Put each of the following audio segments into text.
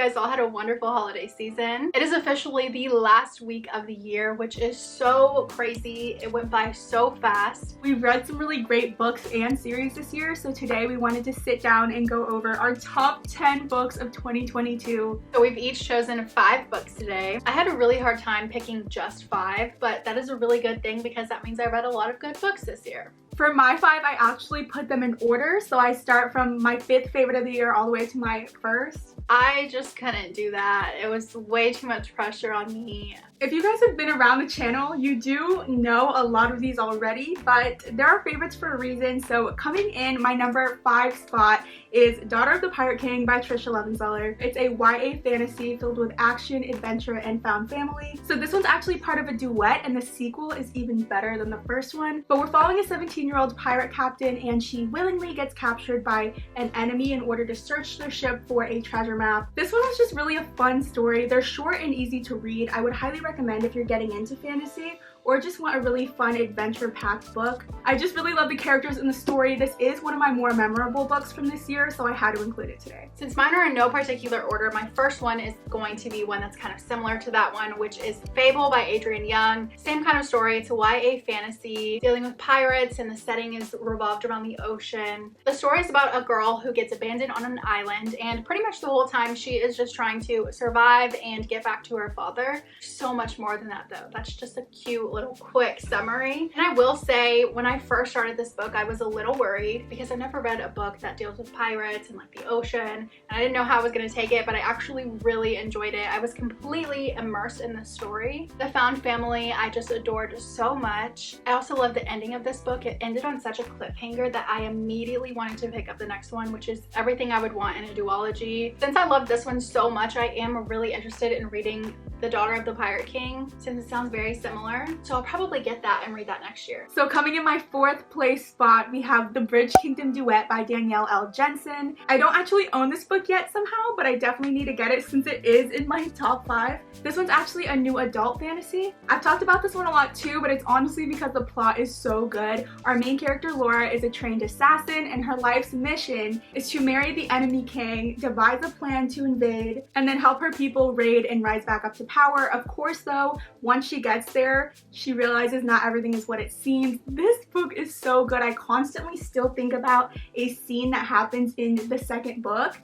guys all had a wonderful holiday season. It is officially the last week of the year, which is so crazy. It went by so fast. We've read some really great books and series this year, so today we wanted to sit down and go over our top 10 books of 2022. So we've each chosen 5 books today. I had a really hard time picking just 5, but that is a really good thing because that means I read a lot of good books this year. For my 5, I actually put them in order, so I start from my 5th favorite of the year all the way to my 1st. I just couldn't do that. It was way too much pressure on me. If you guys have been around the channel, you do know a lot of these already, but there are favorites for a reason. So coming in my number 5 spot is Daughter of the Pirate King by Trisha Levenseller. It's a YA fantasy filled with action, adventure, and found family. So this one's actually part of a duet, and the sequel is even better than the first one. But we're following a 17-year-old pirate captain, and she willingly gets captured by an enemy in order to search their ship for a treasure map. This one was just really a fun story. They're short and easy to read. I would highly recommend if you're getting into fantasy or just want a really fun adventure-packed book. I just really love the characters in the story. This is one of my more memorable books from this year, so I had to include it today. Since mine are in no particular order, my first one is going to be one that's kind of similar to that one, which is Fable by Adrienne Young. Same kind of story. It's a YA fantasy dealing with pirates, and the setting is revolved around the ocean. The story is about a girl who gets abandoned on an island, and pretty much the whole time she is just trying to survive and get back to her father. So much more than that though. That's just a cute little quick summary. And I will say, when I first started this book, I was a little worried because I've never read a book that deals with pirates and like the ocean, and I didn't know how I was going to take it, but I actually really enjoyed it. I was completely immersed in the story. The found family I just adored so much. I also love the ending of this book. It ended on such a cliffhanger that I immediately wanted to pick up the next one, which is everything I would want in a duology. Since I love this one so much, I am really interested in reading The Daughter of the Pirate King, since it sounds very similar. So I'll probably get that and read that next year. So coming in my 4th place spot, we have The Bridge Kingdom Duet by Danielle L. Jensen. I don't actually own this book yet somehow, but I definitely need to get it since it is in my top 5. This one's actually a new adult fantasy. I've talked about this one a lot too, but it's honestly because the plot is so good. Our main character, Laura, is a trained assassin, and her life's mission is to marry the enemy king, devise a plan to invade, and then help her people raid and rise back up to power. Of course though, once she gets there, she realizes not everything is what it seems. This book is so good. I constantly still think about a scene that happens in the 2nd book,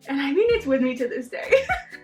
and I mean, it's with me to this day.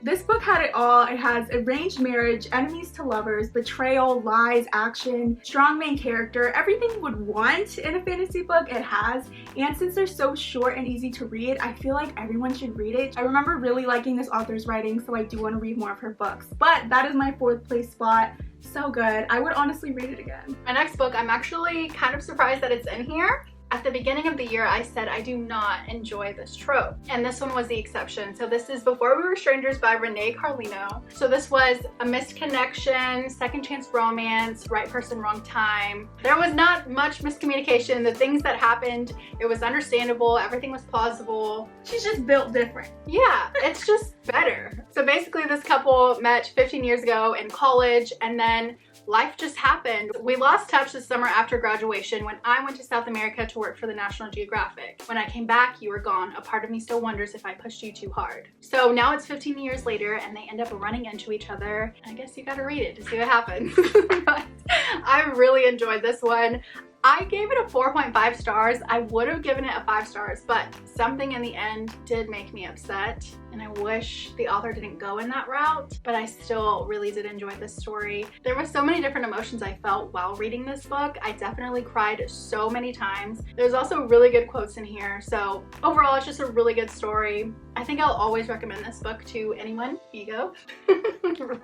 This book had it all. It has arranged marriage, enemies to lovers, betrayal, lies, action, strong main character, everything you would want in a fantasy book it has. And since they're so short and easy to read, I feel like everyone should read it. I remember really liking this author's writing, so I do want to read more of her books. But that is my 4th place spot. So good. I would honestly read it again. My next book, I'm actually kind of surprised that it's in here. At the beginning of the year, I said I do not enjoy this trope, and this one was the exception. So this is Before We Were Strangers by Renee Carlino. So this was a missed connection, second chance romance, right person, wrong time. There was not much miscommunication. The things that happened, it was understandable, everything was plausible. She's just built different. Yeah, it's just better. So basically this couple met 15 years ago in college, and then life just happened. We lost touch this summer after graduation when I went to South America to work for the National Geographic. When I came back, you were gone. A part of me still wonders if I pushed you too hard. So now it's 15 years later and they end up running into each other. I guess you gotta read it to see what happens. But I really enjoyed this one. I gave it a 4.5 stars. I would have given it a 5 stars, but something in the end did make me upset, and I wish the author didn't go in that route, but I still really did enjoy this story. There were so many different emotions I felt while reading this book. I definitely cried so many times. There's also really good quotes in here, so overall it's just a really good story. I think I'll always recommend this book to anyone. Here you go.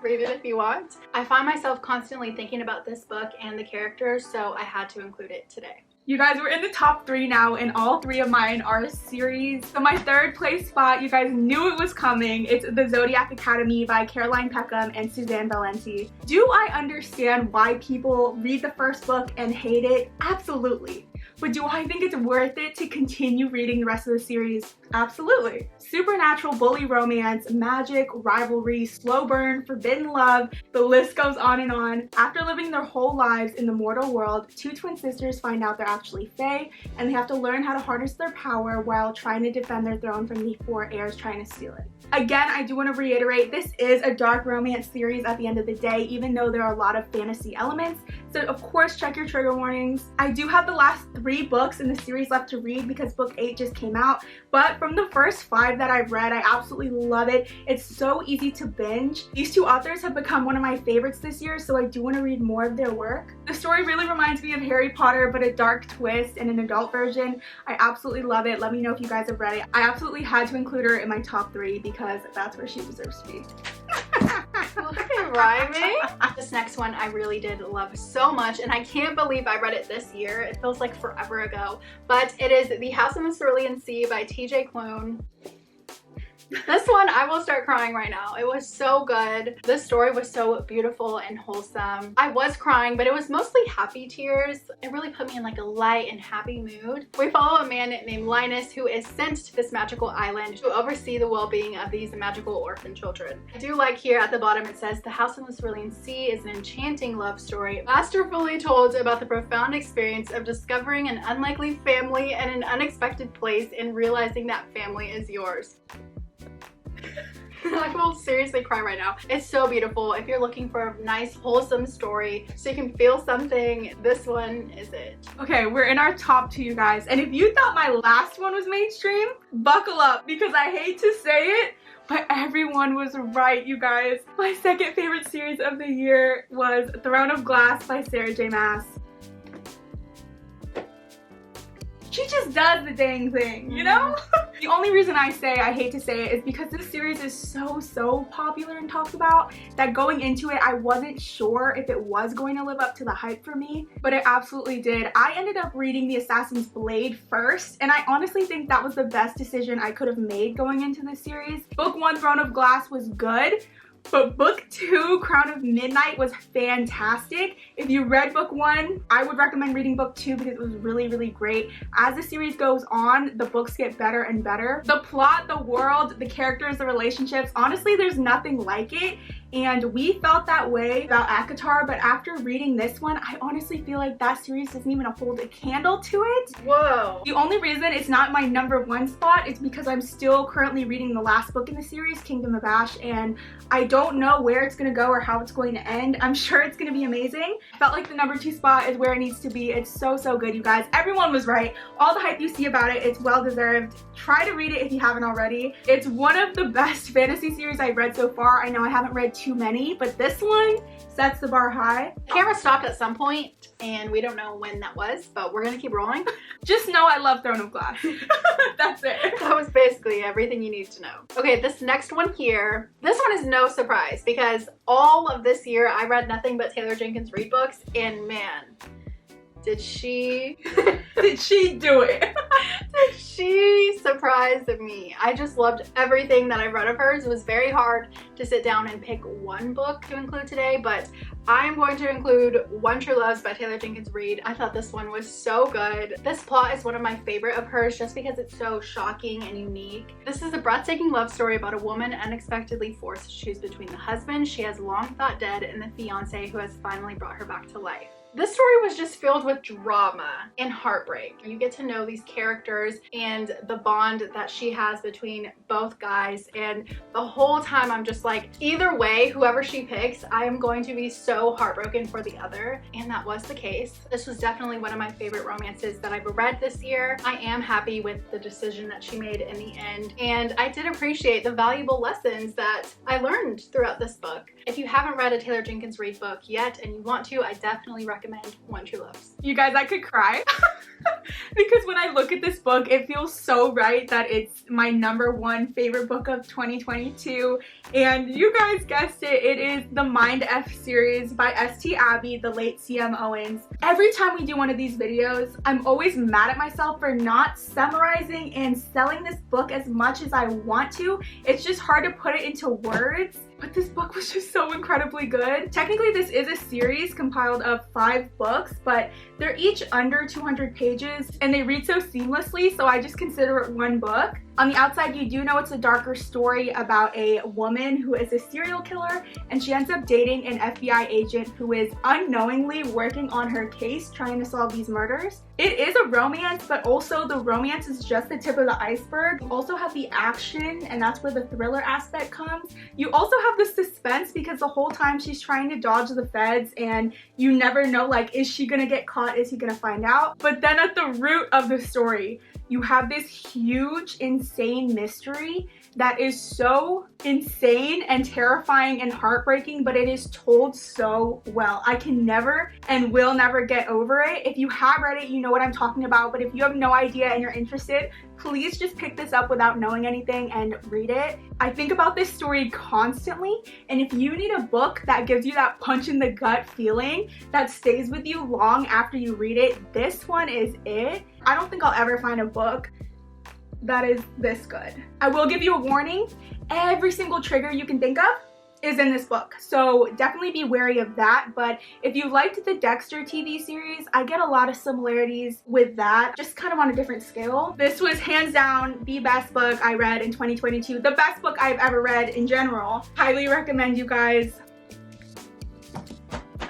Read it if you want. I find myself constantly thinking about this book and the characters, so I had to include it today. You guys, we're in the top 3 now, and all 3 of mine are series. So my 3rd place spot, you guys knew it was coming. It's The Zodiac Academy by Caroline Peckham and Suzanne Valenti. Do I understand why people read the first book and hate it? Absolutely. but do I think it's worth it to continue reading the rest of the series? Absolutely. Supernatural bully romance, magic, rivalry, slow burn, forbidden love, the list goes on and on. After living their whole lives in the mortal world, two twin sisters find out they're actually fae, and they have to learn how to harness their power while trying to defend their throne from the four heirs trying to steal it. Again, I do want to reiterate, this is a dark romance series at the end of the day, even though there are a lot of fantasy elements. So of course, check your trigger warnings. I do have the last 3 books in the series left to read because book 8 just came out. But from the first 5 that I've read, I absolutely love it. It's so easy to binge. These 2 authors have become one of my favorites this year, so I do want to read more of their work. The story really reminds me of Harry Potter, but a dark twist and an adult version. I absolutely love it. Let me know if you guys have read it. I absolutely had to include her in my top 3 because that's where she deserves to be. Okay, rhyming. This next one I really did love so much, and I can't believe I read it this year. It feels like forever ago, but it is The House on the Cerulean Sea by TJ Klune. This one, I will start crying right now. It was so good. This story was so beautiful and wholesome. I was crying, but it was mostly happy tears. It really put me in like a light and happy mood. We follow a man named Linus who is sent to this magical island to oversee the well-being of these magical orphan children. I do like here at the bottom it says, "The House on the Cerulean Sea is an enchanting love story, masterfully told about the profound experience of discovering an unlikely family in an unexpected place and realizing that family is yours." I will seriously cry right now. It's so beautiful. If you're looking for a nice, wholesome story so you can feel something, this one is it. Okay, we're in our top 2, you guys. And if you thought my last one was mainstream, buckle up because I hate to say it, but everyone was right, you guys. My second favorite series of the year was Throne of Glass by Sarah J. Maas. She just does the dang thing, you know? The only reason I say I hate to say it is because this series is so popular and talked about that going into it, I wasn't sure if it was going to live up to the hype for me, but it absolutely did. I ended up reading The Assassin's Blade first, and I honestly think that was the best decision I could have made going into this series. Book 1, Throne of Glass, was good, but book 2, Crown of Midnight, was fantastic. If you read book 1, I would recommend reading book 2 because it was really great. As the series goes on, the books get better and better. The plot, the world, the characters, the relationships, honestly, there's nothing like it. And we felt that way about ACOTAR, but after reading this one, I honestly feel like that series doesn't even hold a candle to it. Whoa. The only reason it's not my #1 spot is because I'm still currently reading the last book in the series, Kingdom of Ash, and I don't know where it's gonna go or how it's going to end. I'm sure it's gonna be amazing. I felt like the #2 spot is where it needs to be. It's so good, you guys. Everyone was right. All the hype you see about it, it's well deserved. Try to read it if you haven't already. It's one of the best fantasy series I've read so far. I know I haven't read too many, but this one sets the bar high. The camera stopped at some point, and we don't know when that was, but we're gonna keep rolling. Just know I love Throne of Glass. That's it. That was basically everything you need to know. Okay, this next one here, this one is no surprise because all of this year I read nothing but Taylor Jenkins Reid books, and man, did she did she do it? Did she surprise me? I just loved everything that I read of hers. It was very hard to sit down and pick one book to include today, but I am going to include One True Loves by Taylor Jenkins Reid. I thought this one was so good. This plot is one of my favorite of hers just because it's so shocking and unique. This is a breathtaking love story about a woman unexpectedly forced to choose between the husband she has long thought dead and the fiance who has finally brought her back to life. This story was just filled with drama and heartbreak. You get to know these characters and the bond that she has between both guys, and the whole time I'm just like, either way, whoever she picks, I am going to be so heartbroken for the other, and that was the case. This was definitely one of my favorite romances that I've read this year. I am happy with the decision that she made in the end, and I did appreciate the valuable lessons that I learned throughout this book. If you haven't read a Taylor Jenkins Reid book yet and you want to, I definitely recommend One True Loves. You guys, I could cry because when I look at this book, it feels so right that it's my #1 favorite book of 2022. And you guys guessed it, it is the Mind F series by S.T. Abbey, the late C.M. Owens. Every time we do one of these videos, I'm always mad at myself for not summarizing and selling this book as much as I want to. It's just hard to put it into words. but this book was just so incredibly good. Technically, this is a series compiled of 5 books, but they're each under 200 pages and they read so seamlessly, so I just consider it one book. On the outside, you do know it's a darker story about a woman who is a serial killer, and she ends up dating an FBI agent who is unknowingly working on her case, trying to solve these murders. It is a romance, but also the romance is just the tip of the iceberg. You also have the action, and that's where the thriller aspect comes. You also have the suspense because the whole time she's trying to dodge the feds, and you never know, like, is she gonna get caught? Is he gonna find out? But then at the root of the story, you have this huge, insane mystery that is so insane and terrifying and heartbreaking, but it is told so well. I can never and will never get over it. If you have read it, you know what I'm talking about, but if you have no idea and you're interested, please just pick this up without knowing anything and read it. I think about this story constantly, and if you need a book that gives you that punch in the gut feeling that stays with you long after you read it, this one is it. I don't think I'll ever find a book that is this good. I will give you a warning. Every single trigger you can think of is in this book, so definitely be wary of that. But if you liked the Dexter TV series, I get a lot of similarities with that, just kind of on a different scale. This was hands down the best book I read in 2022, the best book I've ever read in general. Highly recommend, you guys.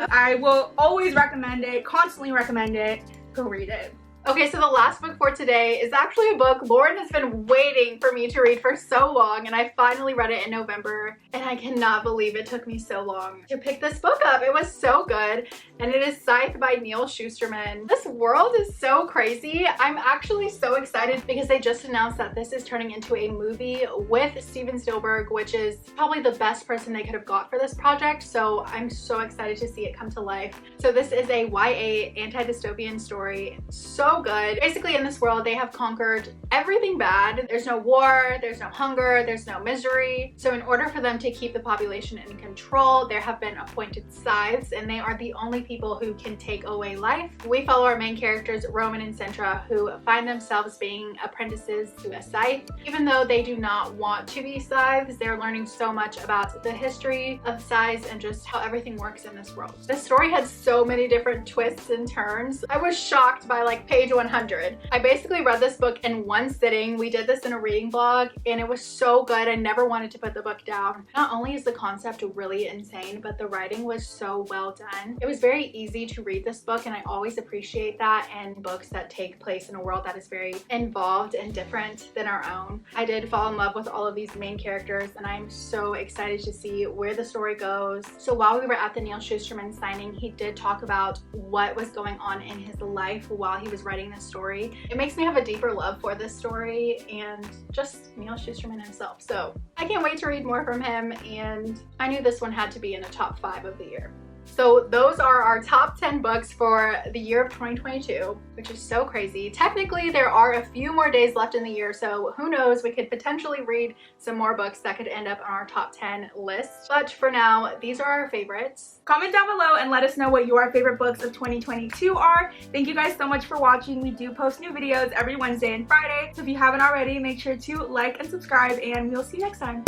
I will always recommend it, constantly recommend it. Go read it. Okay, so the last book for today is actually a book Lauren has been waiting for me to read for so long, and I finally read it in November, and I cannot believe it took me so long to pick this book up. It was so good, and it is Scythe by Neal Shusterman. This world is so crazy. I'm actually so excited because they just announced that this is turning into a movie with Steven Spielberg, which is probably the best person they could have got for this project, so I'm so excited to see it come to life. So this is a YA anti-dystopian story. So good. Basically, in this world, they have conquered everything bad. There's no war, there's no hunger, there's no misery. So in order for them to keep the population in control, there have been appointed scythes, and they are the only people who can take away life. We follow our main characters, Roman and Centra, who find themselves being apprentices to a scythe. Even though they do not want to be scythes, they're learning so much about the history of scythes and just how everything works in this world. This story had so many different twists and turns. I was shocked by like page 100. I basically read this book in one sitting. We did this in a reading vlog, and it was so good. I never wanted to put the book down. Not only is the concept really insane, but the writing was so well done. It was very easy to read this book, and I always appreciate that in books that take place in a world that is very involved and different than our own. I did fall in love with all of these main characters, and I'm so excited to see where the story goes. So while we were at the Neal Shusterman signing, he did talk about what was going on in his life while he was writing this story. It makes me have a deeper love for this story and just Neal Shusterman himself. So I can't wait to read more from him, and I knew this one had to be in the top 5 of the year. So those are our top 10 books for the year of 2022, which is so crazy. Technically, there are a few more days left in the year, so who knows, we could potentially read some more books that could end up on our top 10 list. But for now, these are our favorites. Comment down below and let us know what your favorite books of 2022 are. Thank you guys so much for watching. We do post new videos every Wednesday and Friday, so if you haven't already, make sure to like and subscribe, and we'll see you next time.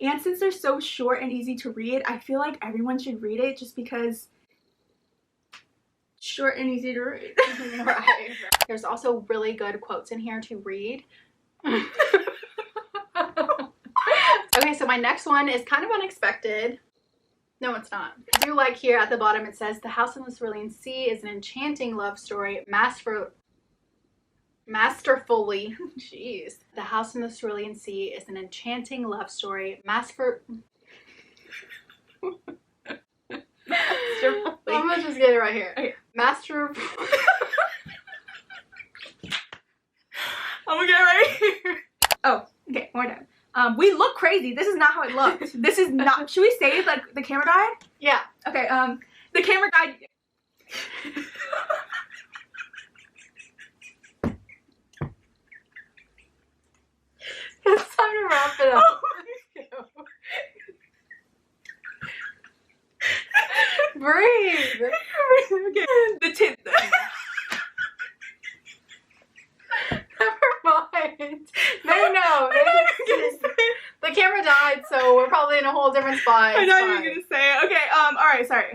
And since they're so short and easy to read, I feel like everyone should read it just because short and easy to read. Right. There's also really good quotes in here to read. Okay, so my next one is kind of unexpected. No, it's not. I do like here at the bottom it says, "The House on the Cerulean Sea is an enchanting love story masterfully, jeez. The House in the Cerulean Sea is an enchanting love story, masterfully." I'm gonna just get it right here. Okay. I'm gonna get it right here. Oh, okay, more time. We look crazy. This is not how it looked. This is not. Should we say like the camera died? Yeah. Okay. The camera died. It's time to wrap it up. Breathe. Okay. The tip. Never mind. No. The camera died, so we're probably in a whole different spot. I'm It's not fine. even gonna say it. Okay, alright, sorry.